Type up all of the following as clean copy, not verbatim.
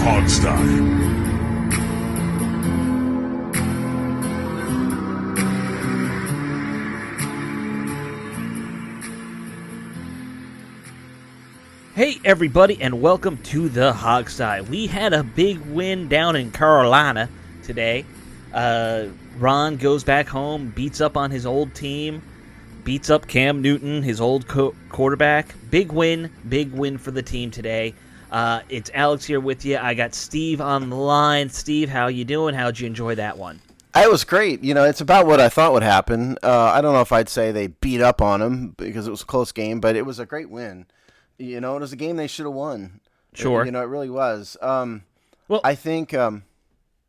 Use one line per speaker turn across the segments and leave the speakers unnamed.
Hogstye.
Hey everybody, and welcome to the Hogstye. We had a big win down in Carolina today. Ron goes back home, beats up on his old team, beats up Cam Newton, his old quarterback. Big win for the team today. It's Alex here with you. I got Steve on the line. Steve, how you doing? How'd you enjoy that one?
It was great. It's about what I thought would happen. I don't know if I'd say they beat up on him because it was a close game, but it was a great win. It was a game they should have won.
Sure.
It really was. Well, I think, yeah,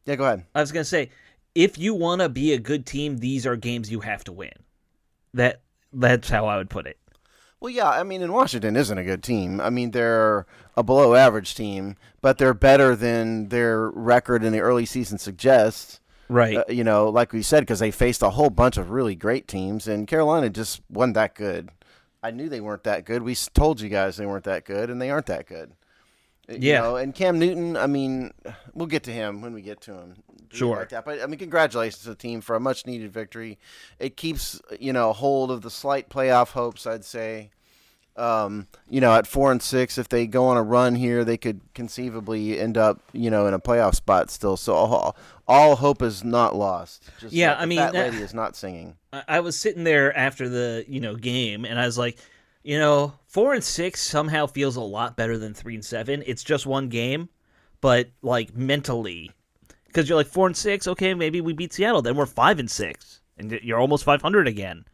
go ahead.
I was going to say, if you want to be a good team, these are games you have to win. That's how I would put it.
Well, yeah, and Washington isn't a good team. They're a below-average team, but they're better than their record in the early season suggests.
Right.
Like we said, because they faced a whole bunch of really great teams, and Carolina just wasn't that good. I knew they weren't that good. We told you guys they weren't that good, and they aren't that good.
Yeah.
And Cam Newton, we'll get to him when we get to him.
Sure.
Like that. But, congratulations to the team for a much-needed victory. It keeps, hold of the slight playoff hopes, I'd say. At 4-6, if they go on a run here, they could conceivably end up, in a playoff spot still. So all hope is not lost. Just
yeah,
that lady is not singing.
I was sitting there after the game, and I was like, 4-6 somehow feels a lot better than 3-7. It's just one game, but like mentally, because you're like 4-6. Okay, maybe we beat Seattle, then we're 5-6, and you're almost 500 again.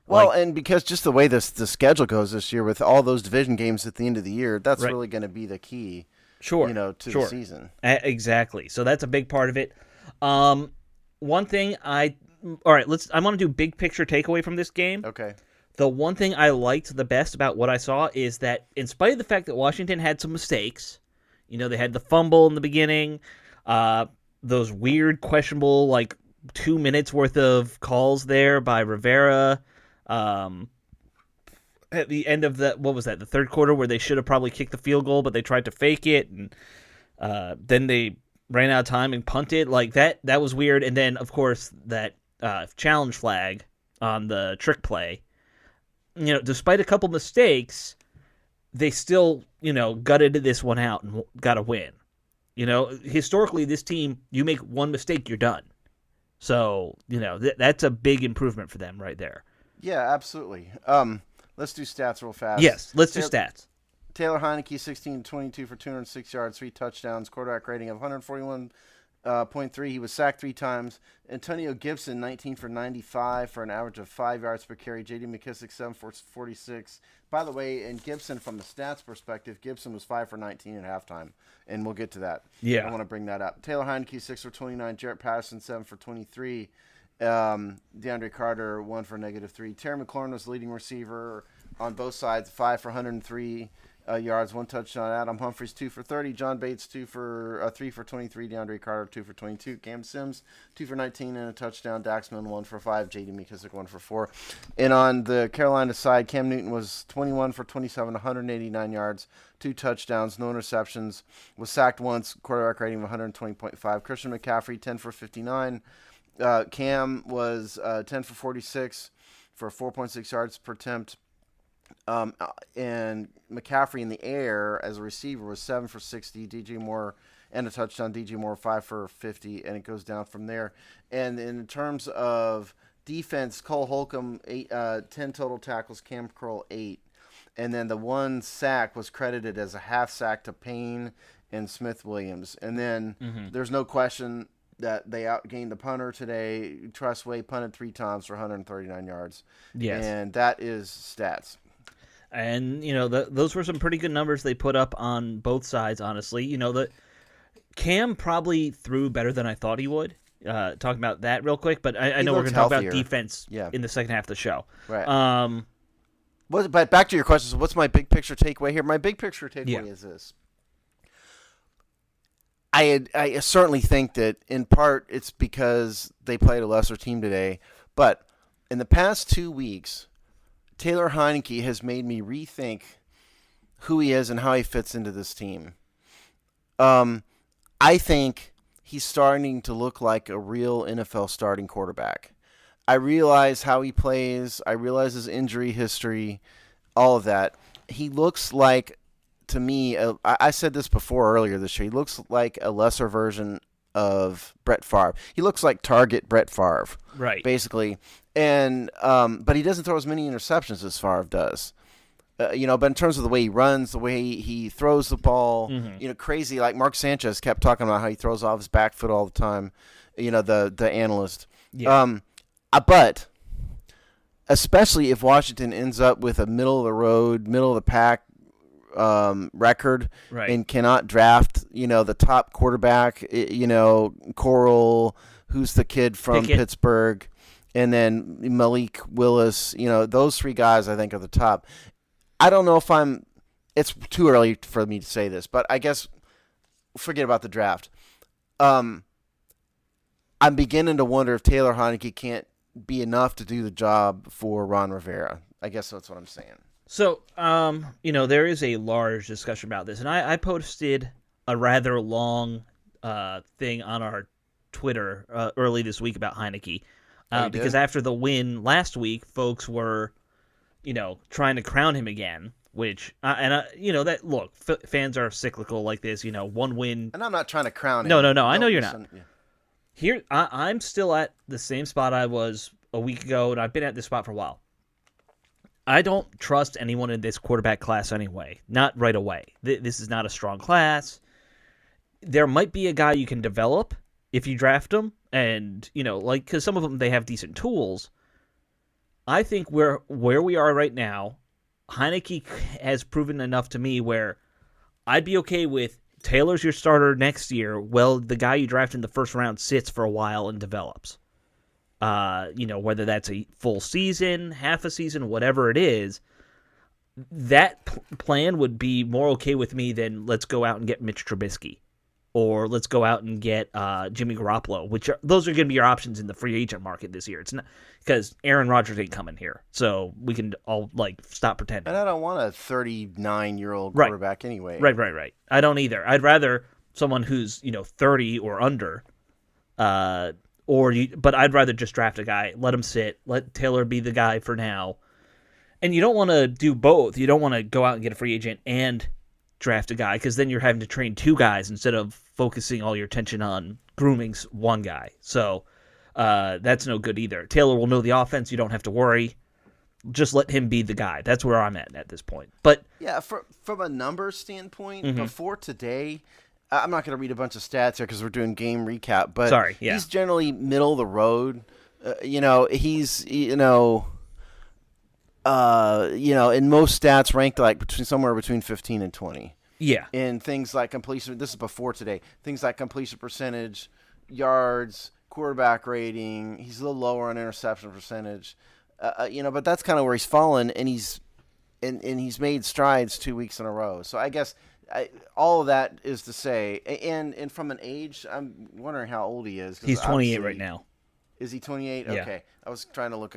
Well, and because just the way the schedule goes this year with all those division games at the end of the year, that's
right.
really going to be the key.
Sure.
To the season.
Exactly. So that's a big part of it. One thing I want to do big picture takeaway from this game.
Okay.
The one thing I liked the best about what I saw is that in spite of the fact that Washington had some mistakes, they had the fumble in the beginning, those weird questionable 2 minutes worth of calls there by Rivera. At the end of the third quarter, where they should have probably kicked the field goal, but they tried to fake it, and then they ran out of time and punted. That was weird. And then, of course, that challenge flag on the trick play. Despite a couple mistakes, they still, gutted this one out and got a win. Historically, this team, you make one mistake, you're done. So, that's a big improvement for them right there.
Yeah, absolutely. Let's do stats real fast.
Yes, let's do stats.
Taylor Heinicke, 16-22 for 206 yards, 3 touchdowns, quarterback rating of 141.3. He was sacked 3 times. Antonio Gibson, 19 for 95 for an average of 5 yards per carry. J.D. McKissick, 7 for 46. By the way, in Gibson, from the stats perspective, Gibson was 5 for 19 at halftime, and we'll get to that.
Yeah.
I want to bring that up. Taylor Heinicke, 6 for 29. Jarrett Patterson, 7 for 23. Deandre Carter, 1 for -3. Terry McLaurin was leading receiver on both sides, 5 for 103 yards, 1 touchdown. Adam Humphries, 2 for 30. John Bates, 3 for 23. Deandre Carter, 2 for 22. Cam Sims, 2 for 19 and a touchdown. Daxman, 1 for 5. J.D. McKissick, 1 for 4. And on the Carolina side, Cam Newton was 21 for 27, 189 yards, 2 touchdowns, no interceptions. Was sacked once, quarterback rating of 120.5. Christian McCaffrey, 10 for 59. Cam was 10 for 46 for 4.6 yards per attempt. And McCaffrey in the air as a receiver was 7 for 60. DJ Moore and a touchdown. DJ Moore 5 for 50, and it goes down from there. And in terms of defense, Cole Holcomb 10 total tackles, Cam Kroll 8, and then the 1 sack was credited as a half sack to Payne and Smith Williams. And then there's no question that they outgained the punter today. Trustway punted 3 times for 139 yards.
Yes.
And that is stats.
And, those were some pretty good numbers they put up on both sides, honestly. The Cam probably threw better than I thought he would. Talking about that real quick, but I know we're going to talk about defense in the second half of the show.
Right. But back to your question, so what's my big picture takeaway here? My big picture takeaway is this. I certainly think that in part it's because they played a lesser team today, but in the past 2 weeks, Taylor Heinicke has made me rethink who he is and how he fits into this team. I think he's starting to look like a real NFL starting quarterback. I realize how he plays. I realize his injury history, all of that. He looks like, to me, I said this before earlier this year, he looks like a lesser version of Brett Favre. He looks like target Brett Favre,
Right.
basically. And but he doesn't throw as many interceptions as Favre does. But in terms of the way he runs, the way he throws the ball, crazy. Like Mark Sanchez kept talking about how he throws off his back foot all the time. The analyst.
Yeah.
But especially if Washington ends up with a middle of the road, middle of the pack record,
Right.
and cannot draft, the top quarterback, Coral, who's the kid from
Pickett.
Pittsburgh, and then Malik Willis, those three guys I think are the top. I don't know if it's too early for me to say this, but I guess forget about the draft. I'm beginning to wonder if Taylor Heinicke can't be enough to do the job for Ron Rivera. I guess that's what I'm saying.
So, there is a large discussion about this, and I posted a rather long thing on our Twitter early this week about Heinicke, because after the win last week, folks were, trying to crown him again. Which fans are cyclical like this. One win,
and I'm not trying to crown him.
No. I know you're not. Yeah. Here, I'm still at the same spot I was a week ago, and I've been at this spot for a while. I don't trust anyone in this quarterback class anyway. Not right away. This is not a strong class. There might be a guy you can develop if you draft him, and because some of them they have decent tools. I think where we are right now, Heinicke has proven enough to me where I'd be okay with Taylor's your starter next year. Well, the guy you draft in the first round sits for a while and develops. Whether that's a full season, half a season, whatever it is, that plan would be more okay with me than let's go out and get Mitch Trubisky or let's go out and get Jimmy Garoppolo, those are going to be your options in the free agent market this year. It's not because Aaron Rodgers ain't coming here, so we can all stop pretending.
And I don't want a 39-year-old quarterback anyway.
Right. I don't either. I'd rather someone who's 30 or under. But I'd rather just draft a guy, let him sit, let Taylor be the guy for now. And you don't want to do both. You don't want to go out and get a free agent and draft a guy, because then you're having to train two guys instead of focusing all your attention on grooming one guy. So that's no good either. Taylor will know the offense. You don't have to worry. Just let him be the guy. That's where I'm at this point. But
yeah, from a numbers standpoint, before today, I'm not going to read a bunch of stats here because we're doing game recap, but he's generally middle of the road. He's in most stats ranked somewhere between 15 and 20.
Yeah.
In things like completion, this is before today. Things like completion percentage, yards, quarterback rating. He's a little lower on interception percentage. But that's kind of where he's fallen, and he's made strides 2 weeks in a row. So I guess all of that is to say, and from an age, I'm wondering how old he is.
He's 28 right now.
Is he 28?
Yeah.
Okay. I was trying to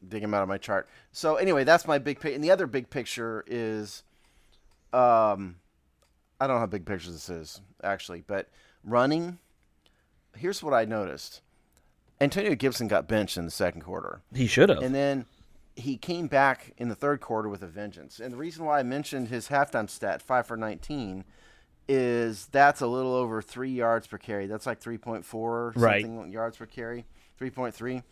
dig him out of my chart. So anyway, that's my big picture. And the other big picture is, I don't know how big picture this is, actually, but running, here's what I noticed. Antonio Gibson got benched in the second quarter.
He should have.
And then he came back in the third quarter with a vengeance. And the reason why I mentioned his halftime stat, 5 for 19, is that's a little over 3 yards per carry. That's like 3.4 something yards per carry, 3.3.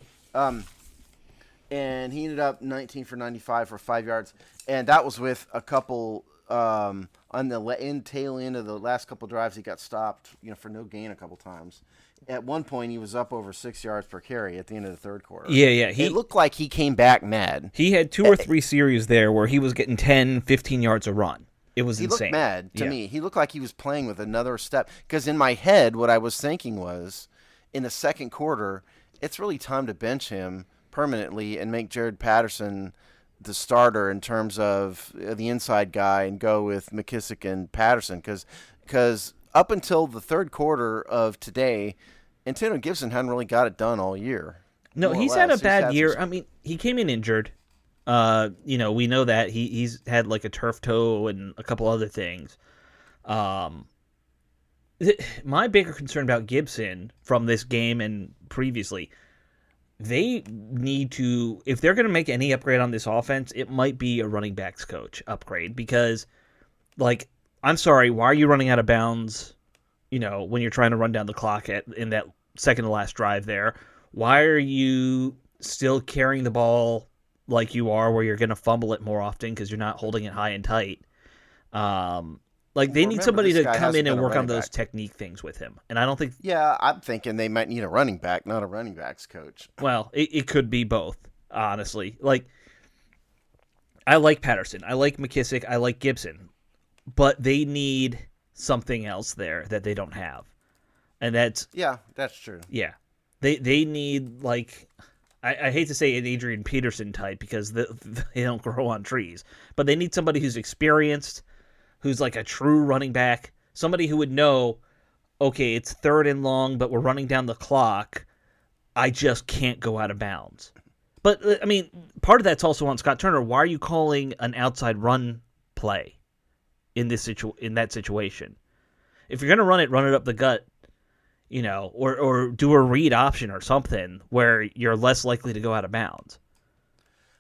And he ended up 19 for 95 for 5 yards. And that was with a couple on the tail end of the last couple drives. He got stopped, for no gain a couple times. At one point, he was up over 6 yards per carry at the end of the third quarter.
Yeah.
It looked like he came back mad.
He had 2 or 3 series there where he was getting 10, 15 yards a run. It was insane.
He looked mad to me. He looked like he was playing with another step. Because in my head, what I was thinking was, in the second quarter, it's really time to bench him permanently and make Jared Patterson the starter in terms of the inside guy and go with McKissick and Patterson. Because up until the third quarter of today, Antonio Gibson hadn't really got it done all year.
No, he's had a bad year. I mean, he came in injured. We know that he's had like a turf toe and a couple other things. My bigger concern about Gibson from this game and previously, they need to, if they're going to make any upgrade on this offense, it might be a running backs coach upgrade because, like, I'm sorry, why are you running out of bounds, when you're trying to run down the clock in that second to last drive there? Why are you still carrying the ball like you are where you're going to fumble it more often because you're not holding it high and tight? Like, they need
Remember,
somebody
this
to
guy
come in
hasn't been
and
a
work on
running
those
back.
technique things with him. And I don't think,
Yeah, I'm thinking they might need a running back, not a running backs coach.
well, it could be both, honestly. Like, I like Patterson. I like McKissick. I like Gibson. But they need something else there that they don't have. And that's,
Yeah, that's true.
yeah. They need, like, I hate to say an Adrian Peterson type because they don't grow on trees. But they need somebody who's experienced, who's like a true running back, somebody who would know, okay, it's third and long, but we're running down the clock. I just can't go out of bounds. But, I mean, part of that's also on Scott Turner. Why are you calling an outside run play in that situation? If you're going to run it up the gut, or do a read option or something where you're less likely to go out of bounds.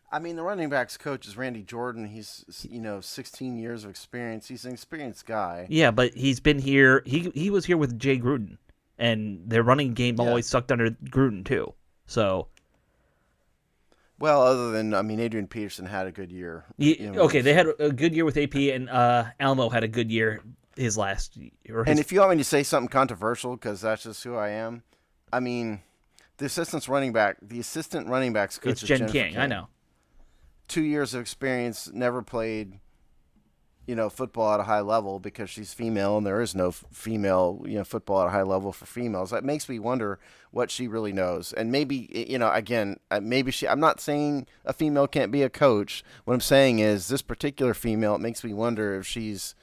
I mean, the running backs coach is Randy Jordan. He's 16 years of experience. He's an experienced guy.
Yeah, but he's been here. He was here with Jay Gruden, and their running game always sucked under Gruden too. So,
well, other than Adrian Peterson had a good year.
Okay, they had a good year with AP, and Almo had a good year his last year.
And if you want me to say something controversial, because that's just who I am, the assistant running backs coach
it's
is
Jen
Jennifer
King. I know.
2 years of experience, never played, football at a high level because she's female, and there is no female, football at a high level for females. That makes me wonder what she really knows. And maybe, again, maybe I'm not saying a female can't be a coach. What I'm saying is this particular female, it makes me wonder if she's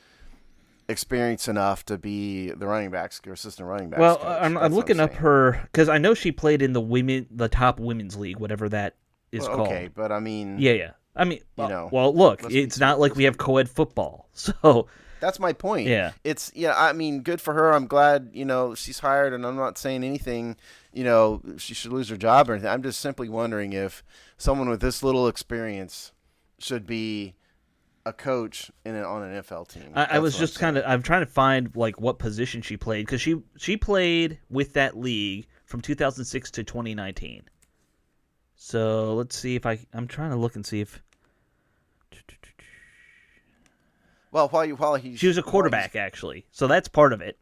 experienced enough to be the running backs or assistant running backs.
Well,
coach.
I'm looking up her because I know she played in the top women's league, whatever that is called.
Okay, but
yeah. Well, look, it's not like we have co-ed football, so
that's my point.
Yeah,
it's good for her. I'm glad she's hired, and I'm not saying anything. She should lose her job or anything. I'm just simply wondering if someone with this little experience should be a coach on an NFL team.
I was just I'm trying to find like what position she played because she played with that league from 2006 to 2019. So let's see if I'm trying to look and see if.
Well, while
she was a quarterback actually, so that's part of it.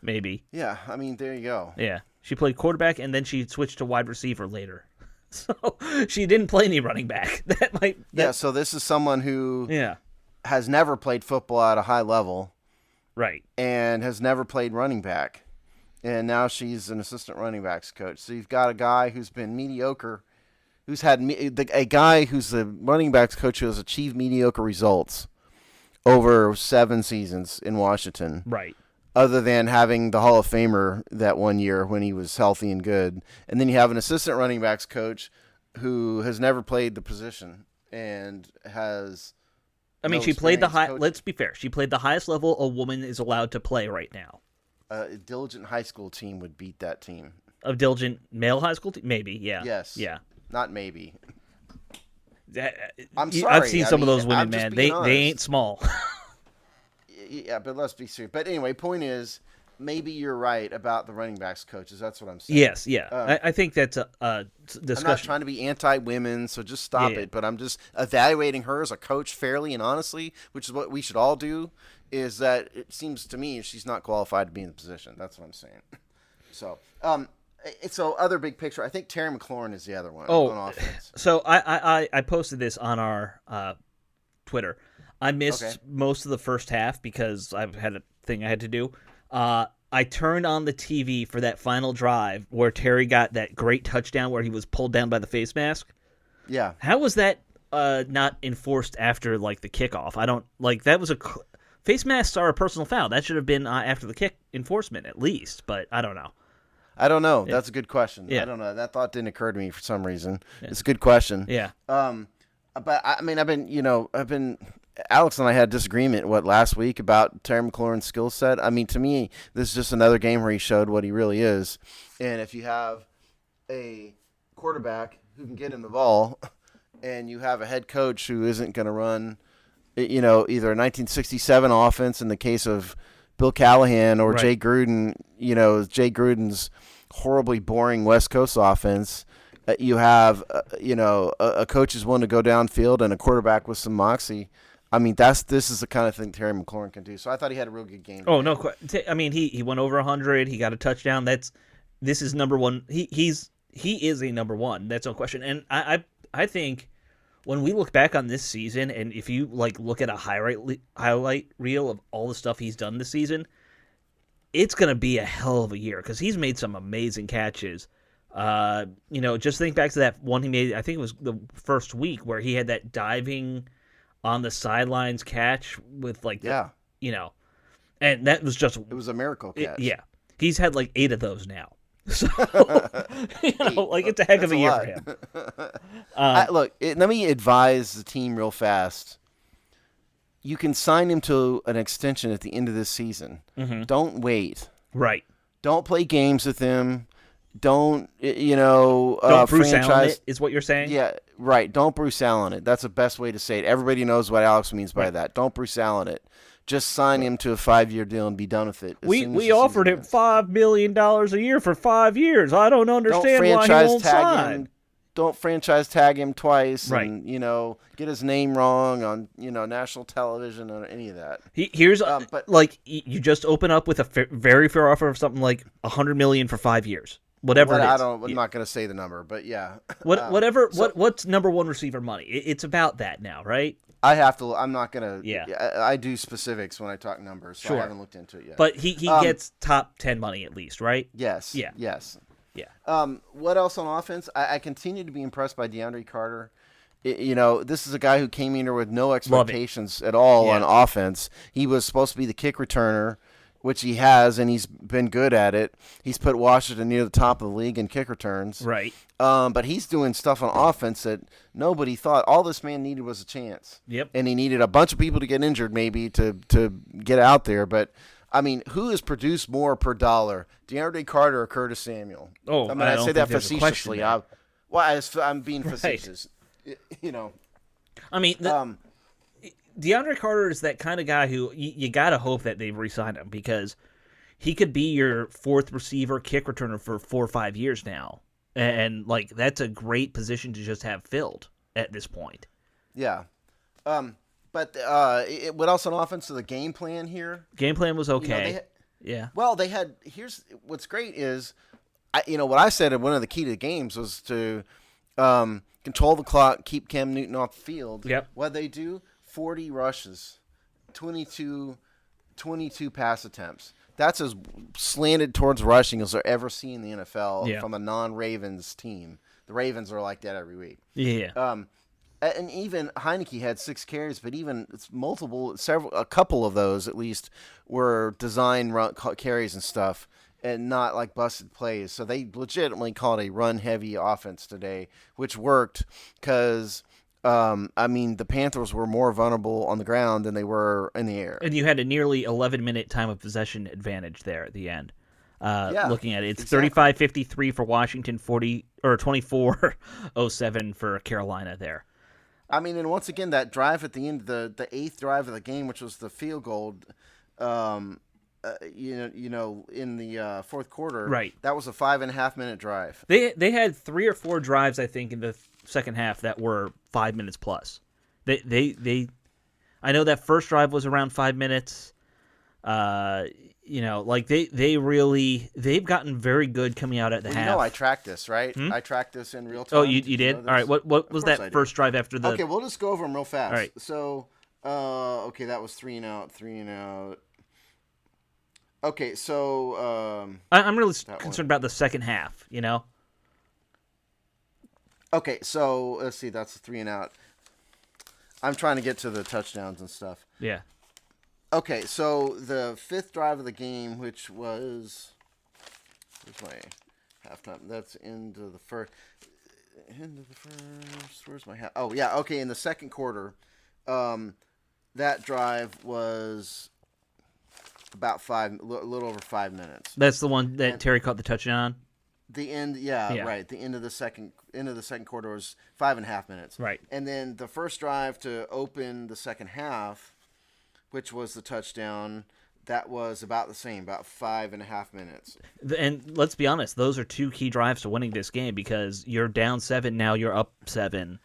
Maybe.
Yeah, there you go.
Yeah, she played quarterback and then she switched to wide receiver later. So she didn't play any running back.
So this is someone who
yeah
has never played football at a high level,
right,
and has never played running back, and now she's an assistant running backs coach. So you've got a guy who's been mediocre, who's had a guy who's the running backs coach who has achieved mediocre results over 7 seasons in Washington,
right.
Other than having the Hall of Famer that one year when he was healthy and good. And then you have an assistant running backs coach who has never played the position and has
she played let's be fair. She played the highest level a woman is allowed to play right now.
A diligent high school team would beat that team.
A diligent male high school team? Maybe, yeah.
Yes.
Yeah.
Not maybe.
I'm sorry. I've seen some of those women, man. They ain't small.
Yeah, but let's be serious. But anyway, point is, maybe you're right about the running backs coaches. That's what I'm saying.
Yes, yeah. I think that's a discussion.
I'm not trying to be anti-women, so just stop it. But I'm just evaluating her as a coach fairly and honestly, which is what we should all do, is that it seems to me she's not qualified to be in the position. That's what I'm saying. So, other big picture, I think Terry McLaurin is the other one on offense.
So I posted this on our Twitter. I missed most of the first half because I've had a thing I had to do. I turned on the TV for that final drive where Terry got that great touchdown where he was pulled down by the face mask.
Yeah.
How was that not enforced after like the kickoff? I don't like that was face masks are a personal foul. That should have been after the kick enforcement at least, but I don't know.
Yeah. That's a good question. Yeah. I don't know. That thought didn't occur to me for some reason. Yeah. It's a good question.
Yeah.
But I mean, Alex and I had disagreement last week about Terry McLaurin's skill set. I mean, to me, this is just another game where he showed what he really is. And if you have a quarterback who can get him the ball, and you have a head coach who isn't going to run, either a 1967 offense in the case of Bill Callahan or
Right.
Jay Gruden, Jay Gruden's horribly boring West Coast offense. You have, a coach is willing to go downfield and a quarterback with some moxie. I mean, this is the kind of thing Terry McLaurin can do. So I thought he had a real good game.
Oh no! I mean, he went over 100. He got a touchdown. This is number one. He is a number one. That's no question. And I think when we look back on this season, and if you look at a highlight reel of all the stuff he's done this season, it's gonna be a hell of a year because he's made some amazing catches. Just think back to that one he made. I think it was the first week where he had that diving on the sidelines catch with and that was just
it was a miracle catch.
Yeah, he's had 8 of those now. So it's a heck of a year for him.
Let me advise the team real fast. You can sign him to an extension at the end of this season.
Mm-hmm.
Don't wait.
Right.
Don't play games with him. Don't
don't Bruce Allen it is what you're saying?
Yeah, right. Don't Bruce Allen it. That's the best way to say it. Everybody knows what Alex means by that. Don't Bruce Allen it. Just sign him to a 5-year deal and be done with it.
We offered him $5 million a year for 5 years. I don't understand why he won't sign.
Don't franchise tag him twice,
right.
And get his name wrong on national television or any of that.
Here's you just open up with a very fair offer of something like $100 million for 5 years. Whatever it is.
I'm not going to say the number, but yeah.
What's number one receiver money? It's about that now, right?
I have to. I'm not going to.
Yeah.
I do specifics when I talk numbers, so
sure.
I haven't looked into it yet.
But he gets top 10 money at least, right?
Yes.
Yeah.
Yes.
Yeah.
What else on offense? I continue to be impressed by Deandre Carter. This is a guy who came in here with no expectations at all on offense. He was supposed to be the kick returner, which he has, and he's been good at it. He's put Washington near the top of the league in kick returns.
Right.
But he's doing stuff on offense that nobody thought. All this man needed was a chance.
Yep.
And he needed a bunch of people to get injured maybe to get out there. But, I mean, who has produced more per dollar, Deandre Carter or Curtis Samuel?
Oh,
I mean, I say that facetiously. I'm being
right.
facetious.
I mean, Deandre Carter is that kind of guy who you got to hope that they re-sign him because he could be your fourth receiver kick returner for 4 or 5 years now. And that's a great position to just have filled at this point.
Yeah. But what else on offense? So the game plan here?
Game plan was okay. Yeah.
Well, here's what's great is, what I said one of the key to the games was to control the clock, keep Cam Newton off the field.
Yep.
What they do? 40 rushes, 22 pass attempts. That's as slanted towards rushing as I've ever seen in the NFL from a non-Ravens team. The Ravens are like that every week.
Yeah.
And even Heinicke had 6 carries, but even a couple of those at least were design run carries and stuff, and not like busted plays. So they legitimately called a run-heavy offense today, which worked because the Panthers were more vulnerable on the ground than they were in the air.
And you had a nearly 11-minute time of possession advantage there at the end. Looking at it, it's exactly. 35-53 for Washington, 24-07 for Carolina there.
I mean, and once again, that drive at the end, the 8th drive of the game, which was the field goal, in the fourth quarter,
right?
That was a 5.5-minute drive.
They had 3 or 4 drives, I think, in the second half that were 5 minutes plus. I know that first drive was around 5 minutes. They've gotten very good coming out at the half.
I tracked this, right? I tracked this in real time.
Oh, you did? All right. What was that first drive after the?
Okay, we'll just go over them real fast.
All right.
So, that was 3 and out. Okay, so
I'm really concerned about the second half.
Okay, so let's see. That's a 3 and out. I'm trying to get to the touchdowns and stuff.
Yeah.
Okay, so the 5th drive of the game, which was, where's my halftime? That's into the first. end of the first. Where's my hat? Oh yeah, okay. In the second quarter, that drive was about a little over 5 minutes.
That's the one that
And
Terry caught the touchdown on?
the end, right. The end of the second quarter was 5.5 minutes.
Right.
And then the first drive to open the second half, which was the touchdown, that was about the same, about 5.5 minutes.
And let's be honest, those are two key drives to winning this game because you're down 7, now you're up 7.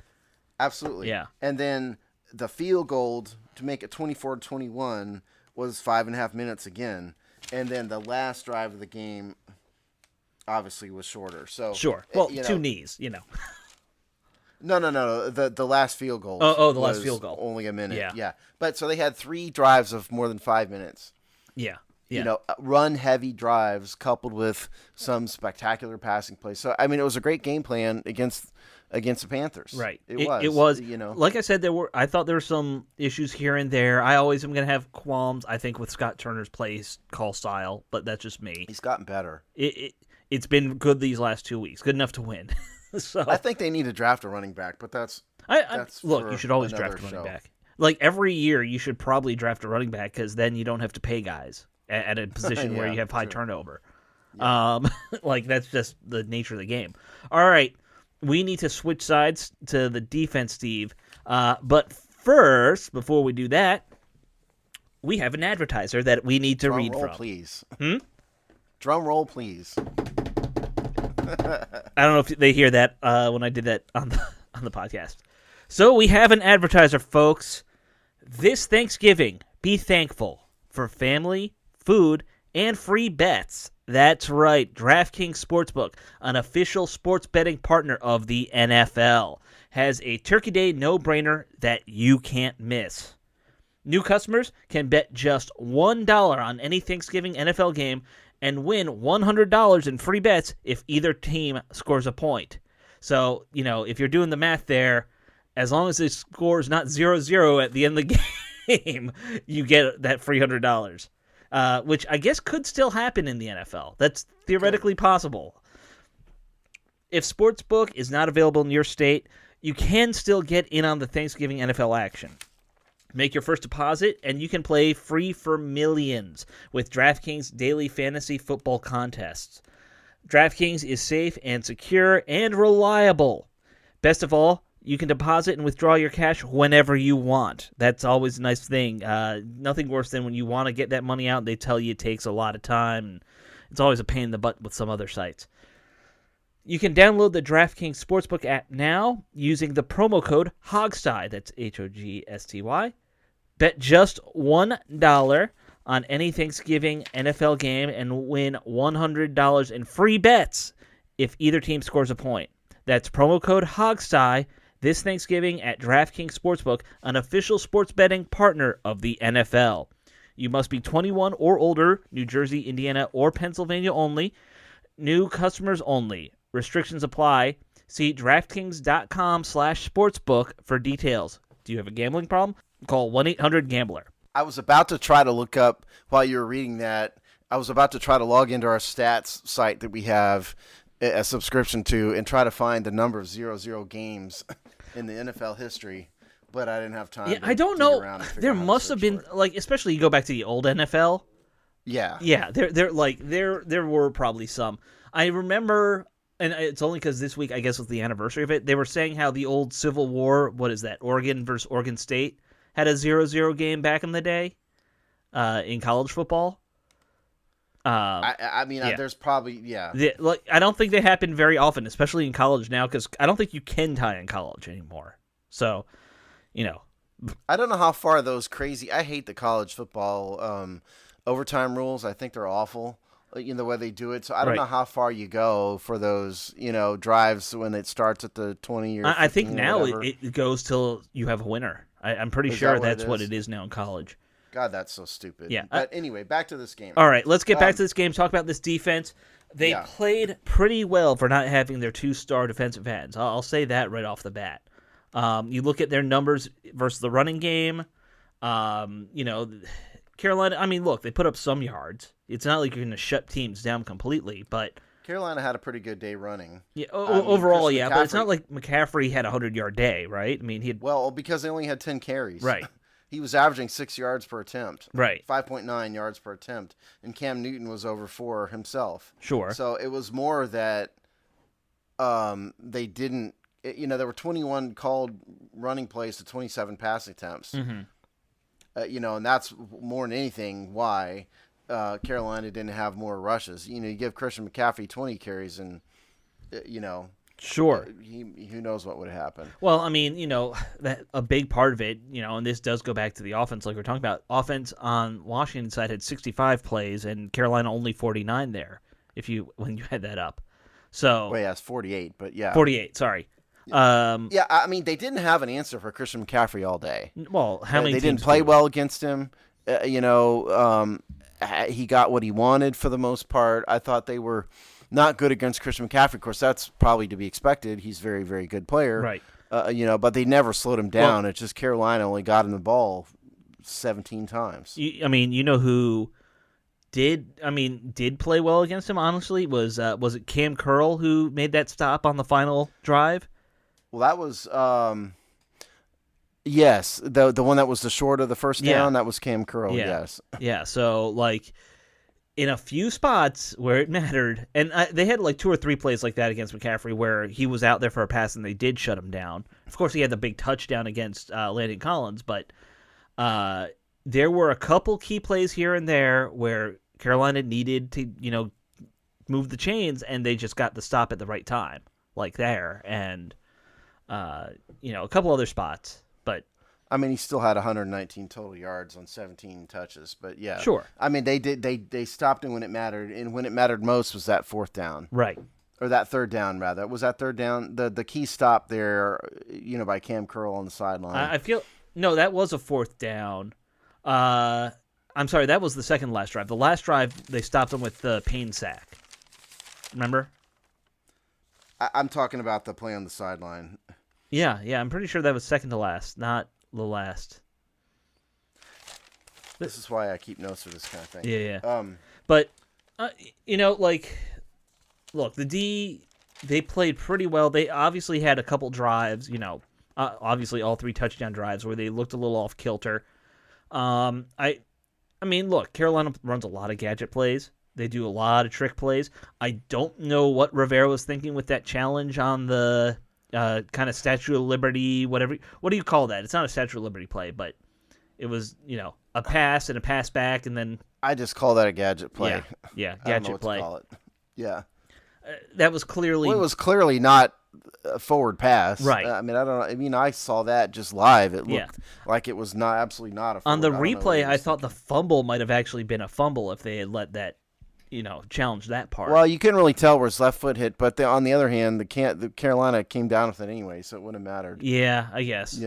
Absolutely.
Yeah.
And then the field goal to make it 24-21 was 5.5 minutes again. And then the last drive of the game obviously was shorter. So
Sure. Well, 2 knees,
No. The last field goal.
Oh, the last field goal.
Only a minute.
Yeah.
But so they had 3 drives of more than 5 minutes.
Yeah.
Run heavy drives coupled with some spectacular passing plays. So I mean, it was a great game plan against the Panthers.
Right.
It was.
It was. Like I said, I thought there were some issues here and there. I always am going to have qualms, I think, with Scott Turner's call style, but that's just me.
He's gotten better.
It's been good these last 2 weeks. Good enough to win. So
I think they need to draft a running back, but that's
look. You should always draft a running back. Like every year, you should probably draft a running back because then you don't have to pay guys at a position where you have high turnover. Yeah. Like that's just the nature of the game. All right, we need to switch sides to the defense, Steve. But first, before we do that, we have an advertiser that we need to read from.
Please.
Drum
roll, please.
I don't know if they hear that when I did that on the podcast. So we have an advertiser, folks. This Thanksgiving, be thankful for family, food, and free bets. That's right, DraftKings Sportsbook, an official sports betting partner of the NFL, has a Turkey Day no-brainer that you can't miss. New customers can bet just $1 on any Thanksgiving NFL game and win $100 in free bets if either team scores a point. So, if you're doing the math there, as long as the score is not 0-0 at the end of the game, you get that free $100, which I guess could still happen in the NFL. That's theoretically possible. If Sportsbook is not available in your state, you can still get in on the Thanksgiving NFL action. Make your first deposit, and you can play free for millions with DraftKings daily fantasy football contests. DraftKings is safe and secure and reliable. Best of all, you can deposit and withdraw your cash whenever you want. That's always a nice thing. Nothing worse than when you want to get that money out and they tell you it takes a lot of time. And it's always a pain in the butt with some other sites. You can download the DraftKings Sportsbook app now using the promo code HOGSTY. That's HOGSTY. Bet just $1 on any Thanksgiving NFL game and win $100 in free bets if either team scores a point. That's promo code HOGSTY this Thanksgiving at DraftKings Sportsbook, an official sports betting partner of the NFL. You must be 21 or older, New Jersey, Indiana, or Pennsylvania only. New customers only. Restrictions apply. See DraftKings.com/sportsbook for details. Do you have a gambling problem? Call 1-800-GAMBLER.
I was about to try to look up, while you were reading that, I was about to try to log into our stats site that we have a subscription to and try to find the number of 0-0 games in the NFL history, but I didn't have time.
Yeah, I don't know. There must have been, especially you go back to the old NFL.
Yeah.
Yeah, there were probably some. I remember, and it's only because this week, I guess, was the anniversary of it, they were saying how the old Civil War, what is that, Oregon versus Oregon State, had a 0-0 game back in the day in college football.
I mean,
yeah.
There's probably,
I don't think they happen very often, especially in college now, because I don't think you can tie in college anymore. So,
I don't know how far those crazy, I hate the college football overtime rules. I think they're awful, the way they do it. So I don't know how far you go for those, drives when it starts at the 20 or 15
I think now
or
it goes till you have a winner. I'm pretty sure that's what it is now in college.
God, that's so stupid.
Yeah.
But anyway, back to this game.
All right, let's get back to this game. Talk about this defense. They played pretty well for not having their 2-star defensive ends. I'll say that right off the bat. You look at their numbers versus the running game. Carolina, I mean, look, they put up some yards. It's not like you're going to shut teams down completely, but
Carolina had a pretty good day running.
Yeah,
I mean,
overall,
Christian
yeah, but it's
McCaffrey.
not like McCaffrey had a 100-yard day, right? I mean, he had
Well, because they only had 10 carries.
right,
He was averaging 6 yards per attempt,
right,
5.9 yards per attempt, and Cam Newton was over 4 himself.
sure,
So it was more that they didn't. There were 21 called running plays to 27 passing attempts.
mm-hmm.
And that's more than anything why Carolina didn't have more rushes. You give Christian McCaffrey 20 carries, and
Sure.
who knows what would happen.
Well, I mean, that a big part of it, and this does go back to the offense, like we're talking about. Offense on Washington side had 65 plays, and Carolina only 49 there. When you had that up, so
Well, yeah, it's 48, but yeah,
48. Sorry.
Yeah, I mean, they didn't have an answer for Christian McCaffrey all day.
Well, how many?
They
teams
didn't play
do?
well against him. He got what he wanted for the most part. I thought they were not good against Christian McCaffrey. Of course, that's probably to be expected. He's a very, very good player.
Right.
But they never slowed him down. It's just Carolina only got him the ball 17 times.
Who did play well against him, honestly, was it Cam Curl who made that stop on the final drive?
Well, that was yes, the one that was the short of the first down, that was Cam Curl, yes.
Yeah, so in a few spots where it mattered, and they had 2 or 3 plays like that against McCaffrey where he was out there for a pass and they did shut him down. Of course, he had the big touchdown against Landon Collins, but there were a couple key plays here and there where Carolina needed to, move the chains, and they just got the stop at the right time, like there, and a couple other spots, but
I mean, he still had 119 total yards on 17 touches, but yeah,
sure.
I mean, they stopped him when it mattered, and when it mattered most was that fourth down,
right,
or that third down rather. Was that third down the key stop there? By Cam Curl on the sideline.
I feel no, that was a fourth down. I'm sorry, that was the second last drive. The last drive they stopped him with the Payne sack. Remember?
I'm talking about the play on the sideline.
Yeah, I'm pretty sure that was second to last, not the last.
This is why I keep notes for this kind of thing.
Yeah. But look, the D, they played pretty well. They obviously had a couple drives, obviously all 3 touchdown drives where they looked a little off kilter. I mean, look, Carolina runs a lot of gadget plays. They do a lot of trick plays. I don't know what Rivera was thinking with that challenge on the kind of Statue of Liberty, whatever. What do you call that? It's not a Statue of Liberty play, but it was, a pass and a pass back, and then
I just call that a gadget play.
Yeah,
I don't know
gadget
what
play.
to call it. Yeah.
That was clearly.
Well, it was clearly not a forward pass.
Right.
I mean, I don't know. I mean, I saw that just live. It looked like it was absolutely not a forward.
On the replay, I thought the fumble might have actually been a fumble if they had let that, challenge that part.
Well, you couldn't really tell where his left foot hit, but on the other hand, the Carolina came down with it anyway, so it wouldn't have mattered.
Yeah, I guess.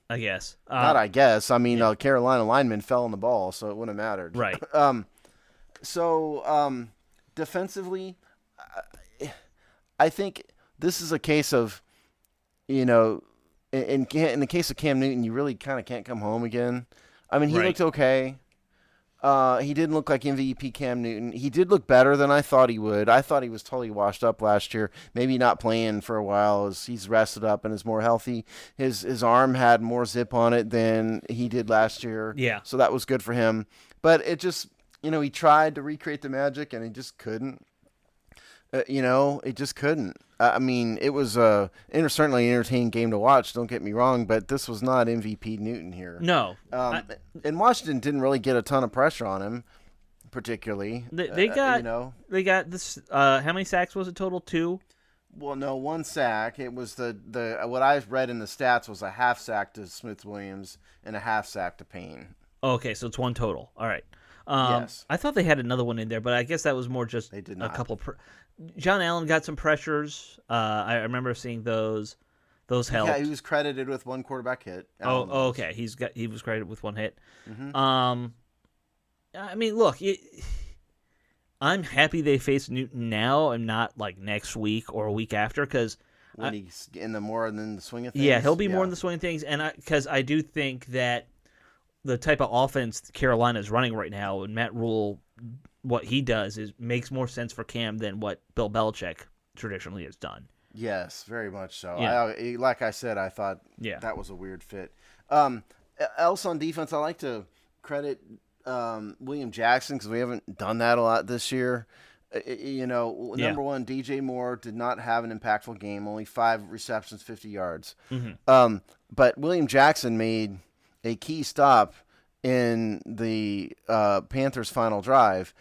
I guess.
Not I guess. I mean, Carolina lineman fell on the ball, so it wouldn't have mattered.
Right.
Defensively, I think this is a case of, in the case of Cam Newton, you really kind of can't come home again. I mean, he looked okay. He didn't look like MVP Cam Newton. He did look better than I thought he would. I thought he was totally washed up last year. Maybe not playing for a while as he's rested up and is more healthy. His arm had more zip on it than he did last year.
Yeah.
So that was good for him. But it just, he tried to recreate the magic and he just couldn't. It just couldn't. I mean, it was certainly an entertaining game to watch, don't get me wrong, but this was not MVP Newton here.
No.
And Washington didn't really get a ton of pressure on him, particularly.
They got this. How many sacks was it total? 2?
Well, no, 1 sack. It was the what I've read in the stats was a half sack to Smith-Williams and a half sack to Payne.
Okay, so it's 1 total. All right.
Yes.
I thought they had another one in there, but I guess that was more just
they did not.
A couple. John Allen got some pressures. I remember seeing those. Those helped.
Yeah, he was credited with 1 quarterback hit.
Okay. He was credited with 1 hit.
Mm-hmm.
I mean, look, I'm happy they face Newton now and not next week or a week after because
when he's in the more than the swing of things.
Yeah, he'll be more in the swing of things, and because I do think that the type of offense Carolina is running right now, and Matt Rule what he does makes more sense for Cam than what Bill Belichick traditionally has done.
Yes, very much so.
Yeah.
Like I said, I thought
Yeah.
that was a weird fit. Else on defense, I like to credit William Jackson because we haven't done that a lot this year. Number one, DJ Moore did not have an impactful game, only 5 receptions, 50 yards.
Mm-hmm.
But William Jackson made a key stop in the Panthers' final drive.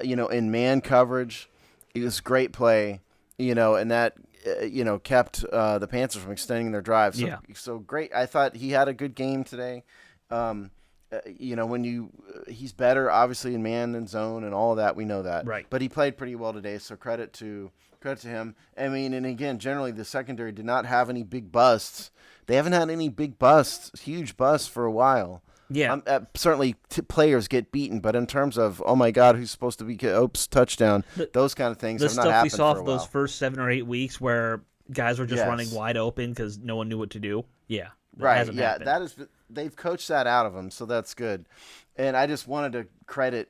In man coverage, it was a great play. And that kept the Panthers from extending their drive. So great. I thought he had a good game today. He's better obviously in man than zone and all of that, we know that.
Right.
But he played pretty well today, so credit to him. I mean, and again, generally the secondary did not have any big busts. They haven't had any big busts, huge busts for a while.
Yeah.
Certainly players get beaten, but in terms of, oh my God, who's supposed to be touchdown, those kind of things have not happened for a while.
The stuff we saw those first 7 or 8 weeks where guys were just running wide open because no one knew what to do. Yeah.
Right. Yeah. They've coached that out of them, so that's good. And I just wanted to credit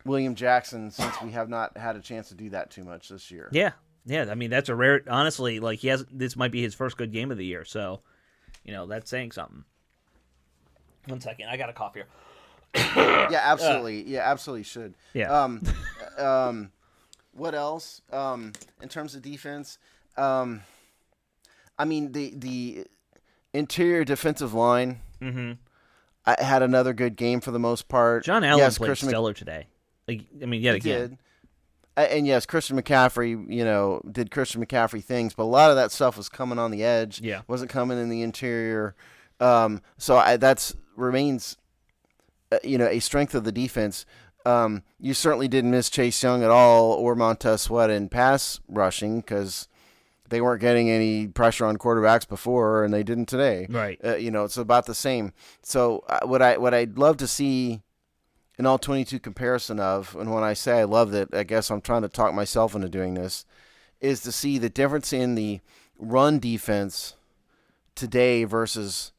William Jackson since we have not had a chance to do that too much this year.
Yeah. Yeah. I mean, that's a rare. Honestly, like this might be his first good game of the year, so that's saying something. 1 second, I got a cough here.
Yeah, absolutely. Absolutely should.
Yeah.
What else? In terms of defense, I mean the interior defensive line had another good game for the most part.
John Allen played stellar today. Yet again.
Did. And yes, Christian McCaffrey, did Christian McCaffrey things, but a lot of that stuff was coming on the edge.
Yeah.
Wasn't coming in the interior. That's remains, a strength of the defense. You certainly didn't miss Chase Young at all or Montez Sweat in pass rushing because they weren't getting any pressure on quarterbacks before, and they didn't today.
Right.
It's about the same. So what I'd love to see an all-22 comparison of, and when I say I loved it, I guess I'm trying to talk myself into doing this, is to see the difference in the run defense today versus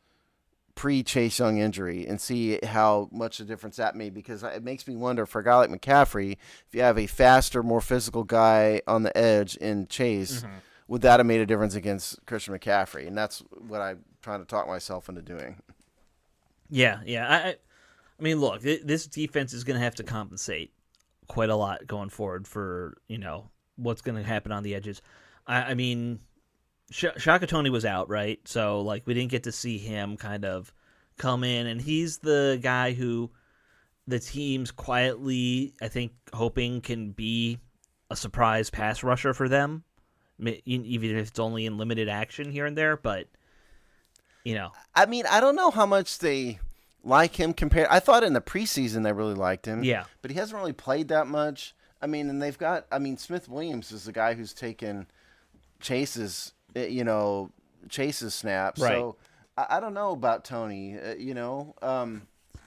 pre-Chase Young injury and see how much of a difference that made, because it makes me wonder for a guy like McCaffrey, if you have a faster, more physical guy on the edge in Chase, would that have made a difference against Christian McCaffrey? And that's what I'm trying to talk myself into doing.
Yeah. I mean, look, this defense is going to have to compensate quite a lot going forward for, what's going to happen on the edges. I mean, Shaka Toney was out, right? So, we didn't get to see him kind of come in, and he's the guy who the team's quietly, I think, hoping can be a surprise pass rusher for them, even if it's only in limited action here and there, but,
I mean, I don't know how much they like him compared. I thought in the preseason they really liked him.
Yeah.
But he hasn't really played that much. I mean, and they've got, Smith Williams is the guy who's taken Chase's snaps.
Right.
So I don't know about Toney,
Well,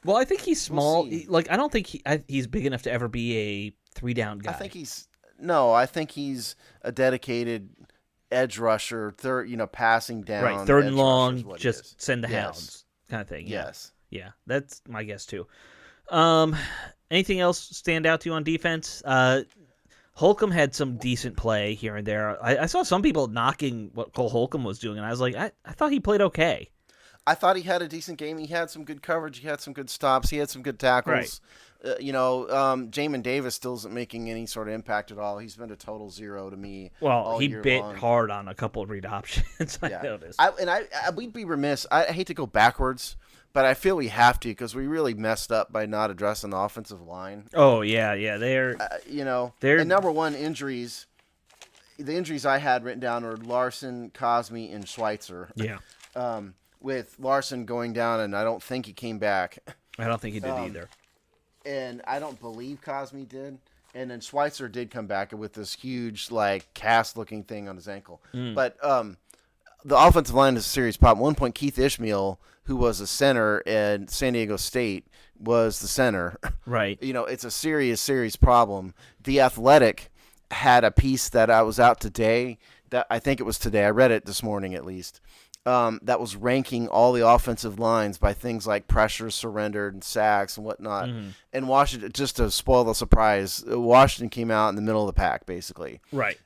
I think he's small.
We'll
I don't think he's big enough to ever be a 3-down guy.
I think he's a dedicated edge rusher, passing down.
Right, third and long,
just
send the hounds kind of thing. Yeah.
Yes.
Yeah, that's my guess too. Anything else stand out to you on defense? Holcomb had some decent play here and there. I saw some people knocking what Cole Holcomb was doing, and I was like, I thought he played okay.
I thought he had a decent game. He had some good coverage. He had some good stops. He had some good tackles. Right. Jamin Davis still isn't making any sort of impact at all. He's been a total zero to me.
Well, he bit hard on a couple of read options. I noticed.
We'd be remiss. I hate to go backwards, but I feel we have to because we really messed up by not addressing the offensive line.
Oh yeah. They're
and number one injuries. The injuries I had written down were Larson, Cosme, and Schweitzer.
Yeah.
With Larson going down, and I don't think he came back.
I don't think he did either.
And I don't believe Cosme did. And then Schweitzer did come back with this huge, cast-looking thing on his ankle. But the offensive line is a serious problem. At one point, Keith Ishmael, who was a center at San Diego State, was the center.
Right.
It's a serious, serious problem. The Athletic had a piece that I was out today. That I think it was today. I read it this morning at least. that was ranking all the offensive lines by things like pressures surrendered and sacks and whatnot.
Mm-hmm.
And Washington, just to spoil the surprise, Washington came out in the middle of the pack, basically.
Right.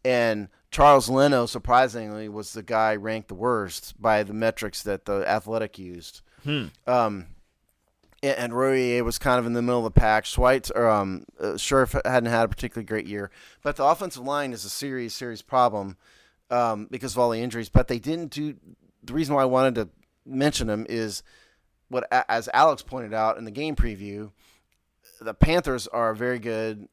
And Charles Leno, surprisingly, was the guy ranked the worst by the metrics that the Athletic used. And Royer was kind of in the middle of the pack. Schweitzer, Scherf hadn't had a particularly great year. But the offensive line is a serious problem because of all the injuries. But they didn't do – the reason why I wanted to mention them is what, as Alex pointed out in the game preview, the Panthers are a very good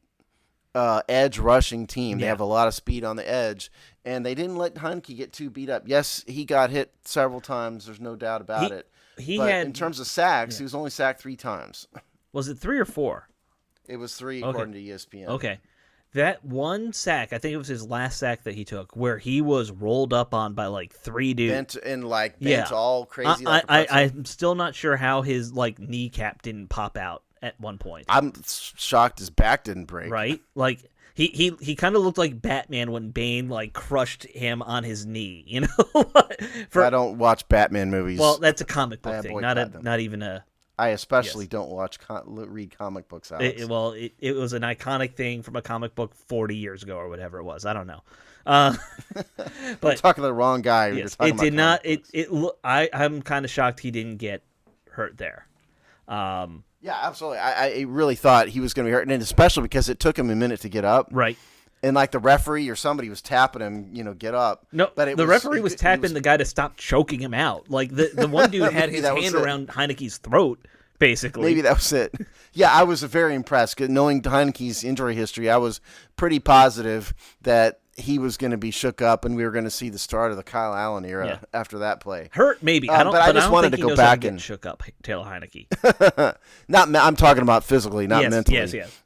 edge rushing team. They have a lot of speed on the edge. And they didn't let Heinicke get too beat up. Yes, he got hit several times. There's no doubt about it. But in terms of sacks, he was only sacked 3 times.
Was it 3 or 4?
It was 3, according to ESPN.
Okay. That one sack, I think it was his last sack that he took, where he was rolled up on by like 3 dudes.
Bent all crazy.
I'm still not sure how his like kneecap didn't pop out at one point.
I'm shocked his back didn't break.
Right? Like he kind of looked like Batman when Bane like crushed him on his knee, you know?
I don't watch Batman movies.
Well, that's a comic book thing, not even a.
I especially don't read comic books. Alex.
It was an iconic thing from a comic book 40 years ago or whatever it was. I don't know. But
you're talking to the wrong guy.
Yes, it did not. I'm kind of shocked he didn't get hurt there.
Yeah, absolutely. I really thought he was going to be hurt, and especially because it took him a minute to get up.
Right.
And like the referee or somebody was tapping him, get up.
No, but the referee was tapping the guy to stop choking him out. Like the one dude had his hand around Heinicke's throat, basically.
Maybe that was it. Yeah, I was very impressed. 'Cause knowing Heinicke's injury history, I was pretty positive that he was going to be shook up, and we were going to see the start of the Kyle Allen era after that play.
Hurt, maybe.
I just wanted to go back and
shook up Taylor Heinicke.
I'm talking about physically, not mentally.
Yes.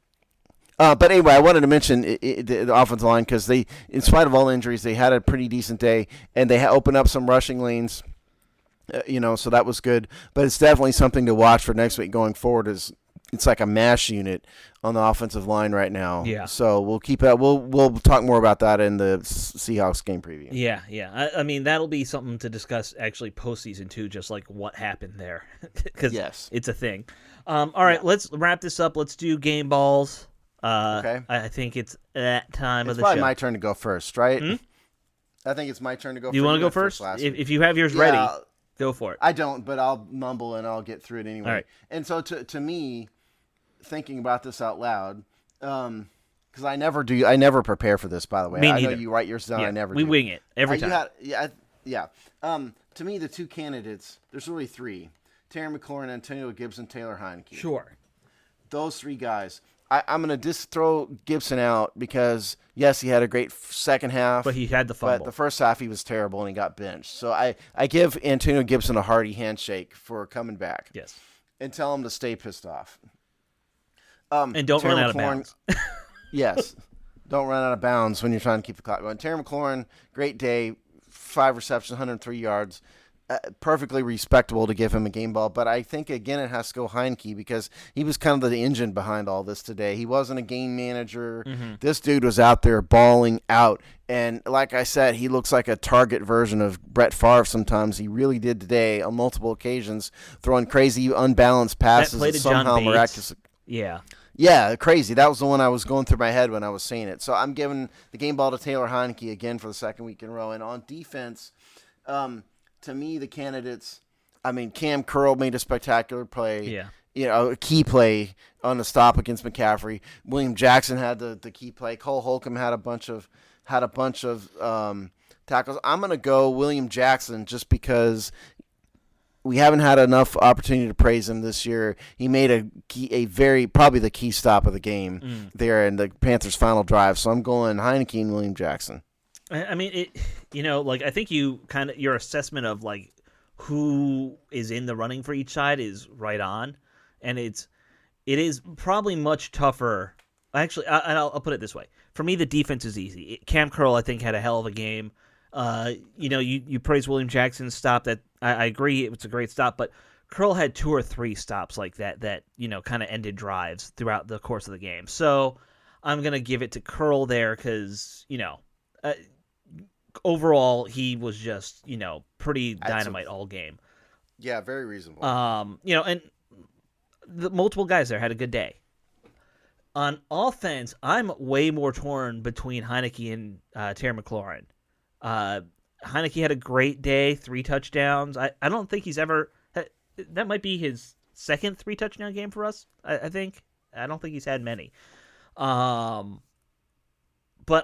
But anyway, I wanted to mention the offensive line because they, in spite of all injuries, they had a pretty decent day, and they opened up some rushing lanes, so that was good. But it's definitely something to watch for next week going forward. It's like a mash unit on the offensive line right now.
Yeah.
So we'll keep it. We'll talk more about that in the Seahawks game preview.
Yeah. I mean, that'll be something to discuss actually postseason too, just like what happened there, because it's a thing. All right, let's wrap this up. Let's do game balls. Okay. I think it's that time of the show.
It's probably my turn to go first, right? I think it's my turn to go first.
Do you want to go first? If you have yours ready, go for it.
I don't, but I'll mumble and I'll get through it anyway.
All right.
And so to me, thinking about this out loud, because I never prepare for this, by the way.
Me
I
neither.
know you write yours down.
Yeah,
I never
we
do.
wing it every time.
Yeah. To me, the 2 candidates, there's really 3. Terry McLaurin, Antonio Gibson, Taylor Heinicke.
Sure.
Those 3 guys. I'm going to just throw Gibson out because, yes, he had a great second half.
But he had the fumble.
But the first half he was terrible and he got benched. So I give Antonio Gibson a hearty handshake for coming back.
Yes.
And tell him to stay pissed off.
And don't run out of bounds.
Yes. Don't run out of bounds when you're trying to keep the clock going. Terry McLaurin, great day, 5 receptions, 103 yards. Perfectly respectable to give him a game ball, but I think, again, it has to go Heinicke because he was kind of the engine behind all this today. He wasn't a game manager. Mm-hmm. This dude was out there balling out, and like I said, he looks like a target version of Brett Favre sometimes. He really did today on multiple occasions, throwing crazy, unbalanced passes
that
that somehow miraculously.
Yeah,
crazy. That was the one I was going through my head when I was saying it. So I'm giving the game ball to Taylor Heinicke again for the second week in a row. And on defense, to me, the candidates, Cam Curl made a spectacular play.
Yeah.
A key play on the stop against McCaffrey. William Jackson had the key play. Cole Holcomb had a bunch of tackles. I'm going to go William Jackson just because we haven't had enough opportunity to praise him this year. He made probably the key stop of the game there in the Panthers' final drive. So I'm going Heinicke and William Jackson.
I mean, I think your assessment of like who is in the running for each side is right on, and it is probably much tougher. Actually, I'll put it this way: for me, the defense is easy. Cam Curl, I think, had a hell of a game. You praise William Jackson's stop. That I agree, it was a great stop, but Curl had 2 or 3 stops like that kind of ended drives throughout the course of the game. So I'm gonna give it to Curl there because overall, he was just, pretty
That's
dynamite all game.
Yeah, very reasonable.
And the multiple guys there had a good day. On offense, I'm way more torn between Heinicke and Terry McLaurin. Heinicke had a great day, 3 touchdowns. I don't think he's ever that might be his second 3-touchdown game for us, I think. I don't think he's had many. But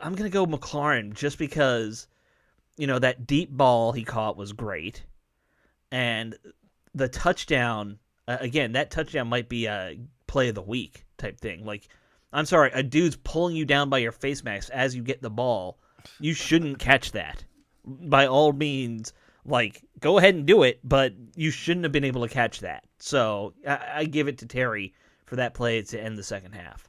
I'm going to go McLaurin just because, that deep ball he caught was great. And the touchdown, again, that touchdown might be a play of the week type thing. Like, I'm sorry, a dude's pulling you down by your face mask as you get the ball. You shouldn't catch that. By all means, go ahead and do it, but you shouldn't have been able to catch that. So I give it to Terry for that play to end the second half.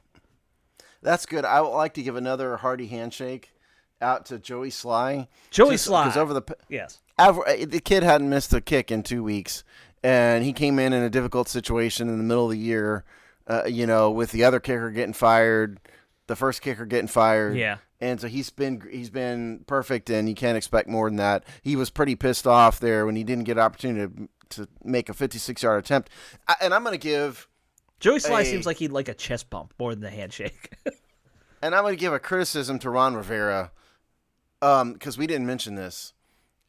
That's good. I would like to give another hearty handshake out to Joey Sly.
Sly.
Because
yes.
The kid hadn't missed a kick in 2 weeks, and he came in a difficult situation in the middle of the year, with the other kicker getting fired, the first kicker getting fired.
Yeah.
And so he's been perfect, and you can't expect more than that. He was pretty pissed off there when he didn't get an opportunity to make a 56-yard attempt. And I'm going to give
Joey Sly seems like he'd like a chest bump more than a handshake.
And I'm going to give a criticism to Ron Rivera because we didn't mention this.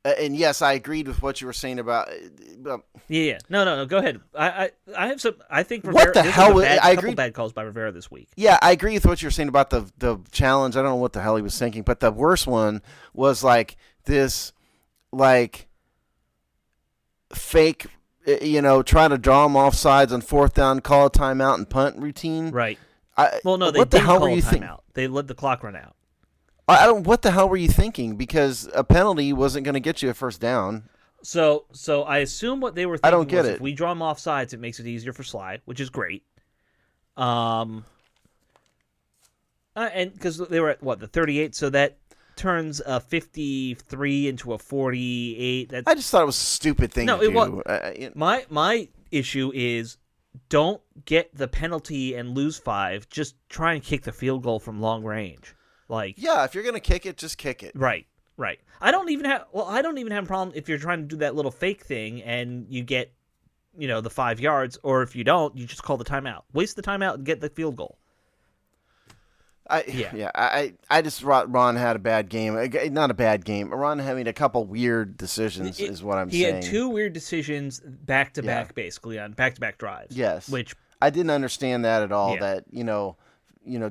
And yes, I agreed with what you were saying about.
Yeah. No. Go ahead. I have some. I think
Rivera. What the hell?
I agree. Bad calls by Rivera this week.
Yeah, I agree with what you're saying about the challenge. I don't know what the hell he was thinking, but the worst one was this, fake, trying to draw him off sides on 4th down, call a timeout, and punt routine.
Right. They didn't call a timeout. They let the clock run out.
What the hell were you thinking? Because a penalty wasn't going to get you a first down.
So I assume what they were thinking
I don't get
was
it.
If we draw him off sides, it makes it easier for Sly, which is great. And because they were at, the 38, so that turns a 53 into a 48.
I just thought it was a stupid thing to do.
My issue is don't get the penalty and lose 5. Just try and kick the field goal from long range.
If you're gonna kick it, just kick it.
Right. I don't even have a problem if you're trying to do that little fake thing and you get, the 5 yards, or if you don't, you just call the timeout. Waste the timeout and get the field goal.
I just Ron had a bad game. Not a bad game. Ron having a couple weird decisions is what I'm saying.
He had 2 weird decisions back to back, basically on back to back drives.
Yes,
which
I didn't understand that at all. Yeah. That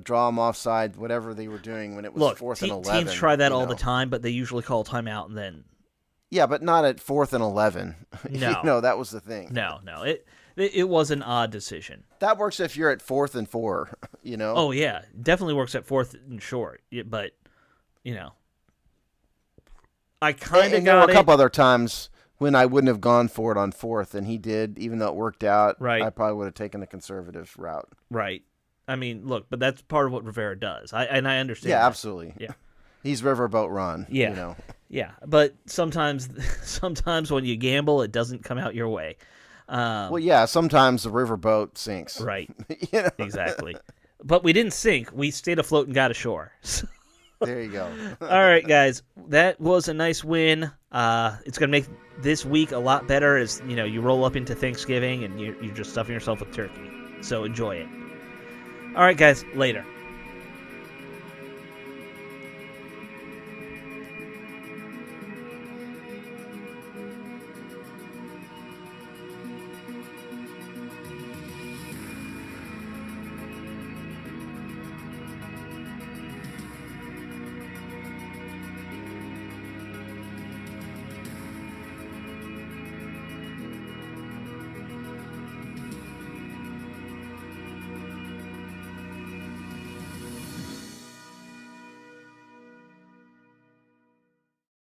draw them offside, whatever they were doing when it was 4th and 11.
Teams try that all the time, but they usually call a timeout and then.
Yeah, but not at 4th and 11.
No,
that was the thing.
No, it was an odd decision.
That works if you're at 4th and 4.
Oh yeah, definitely works at 4th and short. But I kind of got
there were a couple
it.
Other times when I wouldn't have gone for it on 4th, and he did, even though it worked out.
Right.
I probably would have taken the conservative route.
Right. I mean, look, but that's part of what Rivera does. I understand.
Yeah,
that.
Absolutely.
Yeah.
He's Riverboat Ron.
Yeah. Yeah, but sometimes when you gamble, it doesn't come out your way.
Sometimes the riverboat sinks.
Right. Exactly. But we didn't sink. We stayed afloat and got ashore.
There you go.
All right, guys. That was a nice win. It's going to make this week a lot better as, you roll up into Thanksgiving and you're just stuffing yourself with turkey. So enjoy it. All right, guys. Later.